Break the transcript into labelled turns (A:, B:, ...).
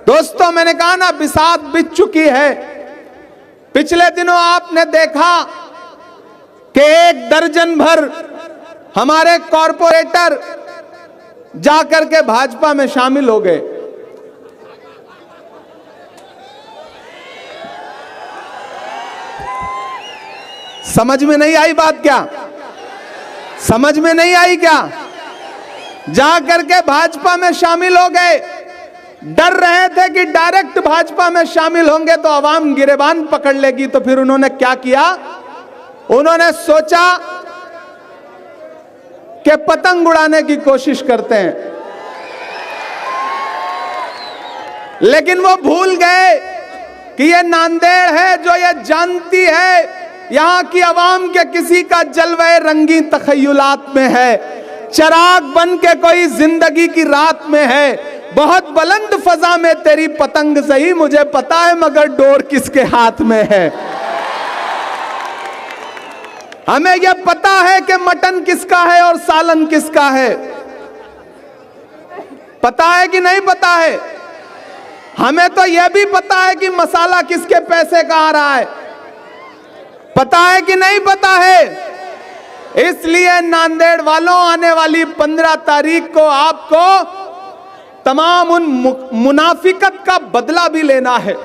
A: दोस्तों, मैंने कहा ना, बिसात बिछ चुकी है। पिछले दिनों आपने देखा कि 1 दर्जन भर हमारे कॉरपोरेटर जाकर के भाजपा में शामिल हो गए। समझ में नहीं आई बात क्या? समझ में नहीं आई क्या? जाकर के भाजपा में शामिल हो गए। डर रहे थे कि डायरेक्ट भाजपा में शामिल होंगे तो आवाम गिरेबान पकड़ लेगी, तो फिर उन्होंने क्या किया? उन्होंने सोचा कि पतंग उड़ाने की कोशिश करते हैं, लेकिन वो भूल गए कि ये नांदेड़ है जो ये जानती है यहां की आवाम के किसी का जलवे रंगीन तखय्युलात में है, चिराग बन के कोई जिंदगी की रात में है। बहुत बुलंद फजा में तेरी पतंग सही, मुझे पता है मगर डोर किसके हाथ में है। हमें यह पता है कि मटन किसका है और सालन किसका है। पता है कि नहीं पता है? हमें तो यह भी पता है कि मसाला किसके पैसे का आ रहा है। पता है कि नहीं पता है? इसलिए नांदेड़ वालों, आने वाली 15 तारीख को आपको तमाम उन मुनाफिकत का बदला भी लेना है।